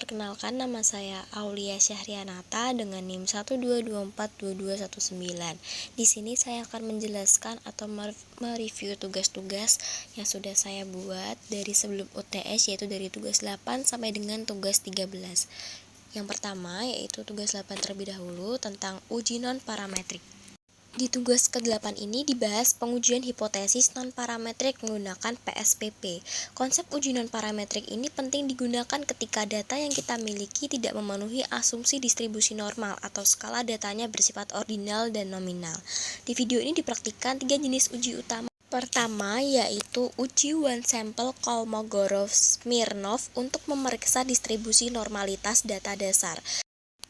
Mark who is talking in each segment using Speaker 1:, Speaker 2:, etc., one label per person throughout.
Speaker 1: perkenalkan nama saya Aulia Syahrianata dengan NIM 122422119. Di sini saya akan menjelaskan atau mereview tugas-tugas yang sudah saya buat dari sebelum UTS, yaitu dari tugas 8 sampai dengan tugas 13. Yang pertama yaitu tugas 8 terlebih dahulu tentang uji non-parametrik. Di tugas ke-8 ini dibahas pengujian hipotesis non-parametrik menggunakan PSPP. Konsep uji non-parametrik ini penting digunakan ketika data yang kita miliki tidak memenuhi asumsi distribusi normal atau skala datanya bersifat ordinal dan nominal. Di video ini dipraktikkan 3 jenis uji utama. Pertama yaitu uji one sample Kolmogorov-Smirnov untuk memeriksa distribusi normalitas data dasar.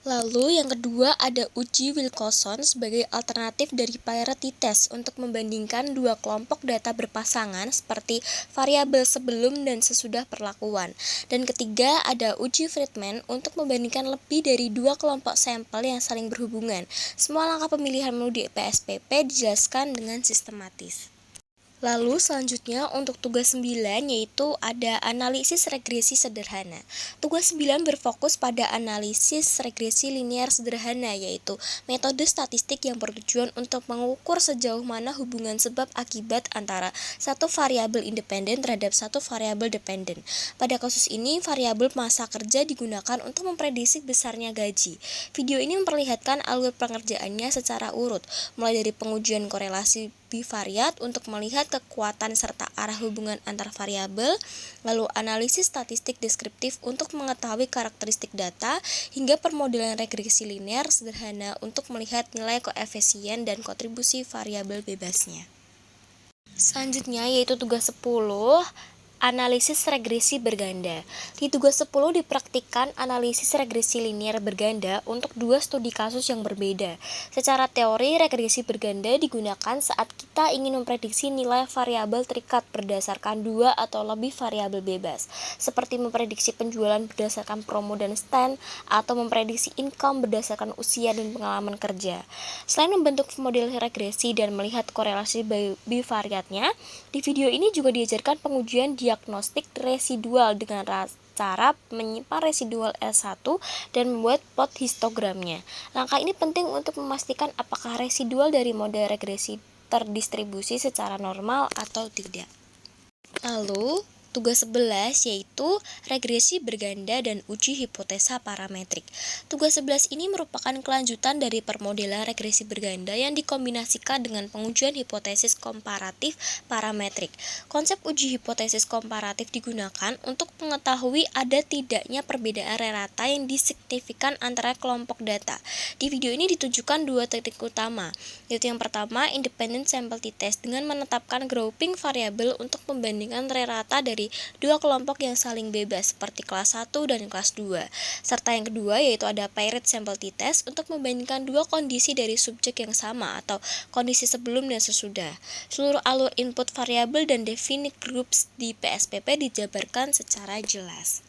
Speaker 1: Lalu yang kedua ada uji Wilcoxon sebagai alternatif dari parity test untuk membandingkan dua kelompok data berpasangan seperti variabel sebelum dan sesudah perlakuan. Dan ketiga ada uji Friedman untuk membandingkan lebih dari dua kelompok sampel yang saling berhubungan. Semua langkah pemilihan menu di PSPP dijelaskan dengan sistematis. Lalu selanjutnya untuk tugas 9 yaitu ada analisis regresi sederhana. Tugas 9 berfokus pada analisis regresi linear sederhana, yaitu metode statistik yang bertujuan untuk mengukur sejauh mana hubungan sebab akibat antara satu variabel independen terhadap satu variabel dependen. Pada kasus ini variabel masa kerja digunakan untuk memprediksi besarnya gaji. Video ini memperlihatkan alur pengerjaannya secara urut, mulai dari pengujian korelasi bivariat untuk melihat kekuatan serta arah hubungan antar variabel, lalu analisis statistik deskriptif untuk mengetahui karakteristik data, hingga permodelan regresi linear sederhana untuk melihat nilai koefisien dan kontribusi variabel bebasnya. Selanjutnya yaitu tugas 10, analisis regresi berganda. Di tugas 10 dipraktikkan analisis regresi linear berganda untuk dua studi kasus yang berbeda. Secara teori, regresi berganda digunakan saat kita ingin memprediksi nilai variabel terikat berdasarkan dua atau lebih variabel bebas, seperti memprediksi penjualan berdasarkan promo dan stand, atau memprediksi income berdasarkan usia dan pengalaman kerja. Selain membentuk model regresi dan melihat korelasi bivariatnya, di video ini juga diajarkan pengujian diagnostik residual dengan cara menyimpan residual S1 dan membuat plot histogramnya. Langkah ini penting untuk memastikan apakah residual dari model regresi terdistribusi secara normal atau tidak. Lalu, tugas 11 yaitu regresi berganda dan uji hipotesa parametrik. Tugas 11 ini merupakan kelanjutan dari permodelan regresi berganda yang dikombinasikan dengan pengujian hipotesis komparatif parametrik. Konsep uji hipotesis komparatif digunakan untuk mengetahui ada tidaknya perbedaan rata yang signifikan antara kelompok data. Di video ini ditujukan dua titik utama, yaitu yang pertama independent sample t-test dengan menetapkan grouping variabel untuk membandingkan rata dari dua kelompok yang saling bebas seperti kelas 1 dan kelas 2. Serta yang kedua yaitu ada paired sample t-test untuk membandingkan dua kondisi dari subjek yang sama atau kondisi sebelum dan sesudah. Seluruh alur input variabel dan definite groups di PSPP dijabarkan secara jelas.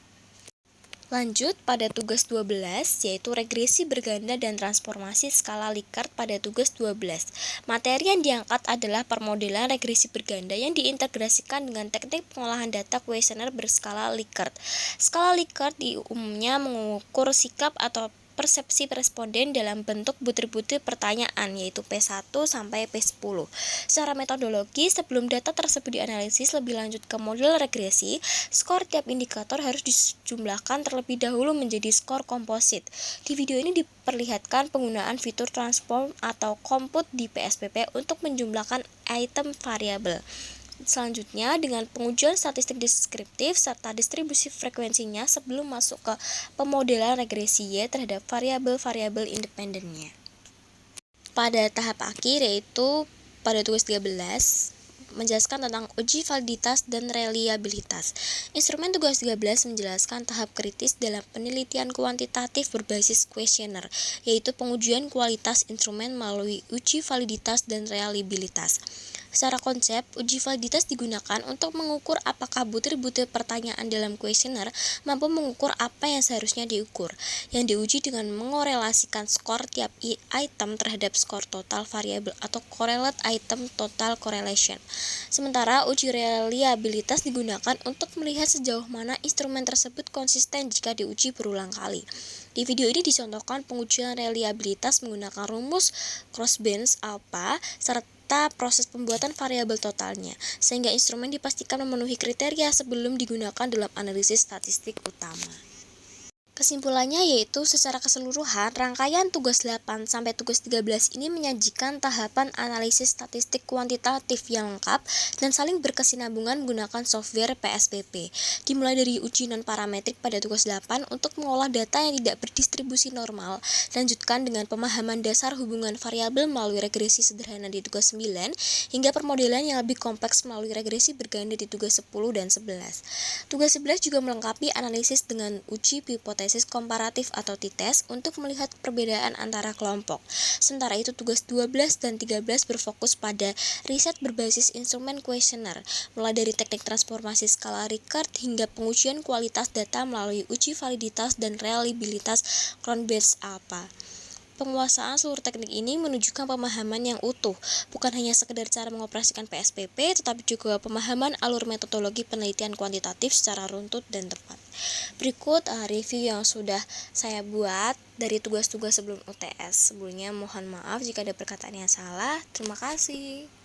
Speaker 1: Lanjut pada tugas 12 yaitu regresi berganda dan transformasi skala Likert pada tugas 12. Materi yang diangkat adalah permodelan regresi berganda yang diintegrasikan dengan teknik pengolahan data kuesioner berskala Likert. Skala Likert umumnya mengukur sikap atau persepsi responden dalam bentuk butir-butir pertanyaan yaitu P1 sampai P10. Secara metodologi, sebelum data tersebut dianalisis lebih lanjut ke model regresi, skor tiap indikator harus dijumlahkan terlebih dahulu menjadi skor komposit. Di video ini diperlihatkan penggunaan fitur transform atau compute di PSPP untuk menjumlahkan item variabel. Selanjutnya dengan pengujian statistik deskriptif serta distribusi frekuensinya sebelum masuk ke pemodelan regresi Y terhadap variabel-variabel independennya. Pada tahap akhir yaitu pada tugas 13 menjelaskan tentang uji validitas dan reliabilitas. Instrumen tugas 13 menjelaskan tahap kritis dalam penelitian kuantitatif berbasis kuesioner, yaitu pengujian kualitas instrumen melalui uji validitas dan reliabilitas. Secara konsep, uji validitas digunakan untuk mengukur apakah butir-butir pertanyaan dalam kuesioner mampu mengukur apa yang seharusnya diukur, yang diuji dengan mengorelasikan skor tiap item terhadap skor total variabel atau correlate item total correlation. Sementara uji reliabilitas digunakan untuk melihat sejauh mana instrumen tersebut konsisten jika diuji berulang kali. Di video ini dicontohkan pengujian reliabilitas menggunakan rumus Crossbench alpha serta proses pembuatan variabel totalnya, sehingga instrumen dipastikan memenuhi kriteria sebelum digunakan dalam analisis statistik utama. Kesimpulannya yaitu secara keseluruhan, rangkaian tugas 8 sampai tugas 13 ini menyajikan tahapan analisis statistik kuantitatif yang lengkap dan saling berkesinambungan menggunakan software PSPP. Dimulai dari uji non-parametrik pada tugas 8 untuk mengolah data yang tidak berdistribusi normal, lanjutkan dengan pemahaman dasar hubungan variabel melalui regresi sederhana di tugas 9, hingga permodelan yang lebih kompleks melalui regresi berganda di tugas 10 dan 11. Tugas 11 juga melengkapi analisis dengan uji hipotesis komparatif atau t-test untuk melihat perbedaan antara kelompok. Sementara itu tugas 12 dan 13 berfokus pada riset berbasis instrumen kuesioner, mulai dari teknik transformasi skala Likert hingga pengujian kualitas data melalui uji validitas dan reliabilitas Cronbach's alpha. Penguasaan seluruh teknik ini menunjukkan pemahaman yang utuh, bukan hanya sekedar cara mengoperasikan PSPP, tetapi juga pemahaman alur metodologi penelitian kuantitatif secara runtut dan tepat. Berikut review yang sudah saya buat dari tugas-tugas sebelum UTS. Sebelumnya mohon maaf jika ada perkataan yang salah. Terima kasih.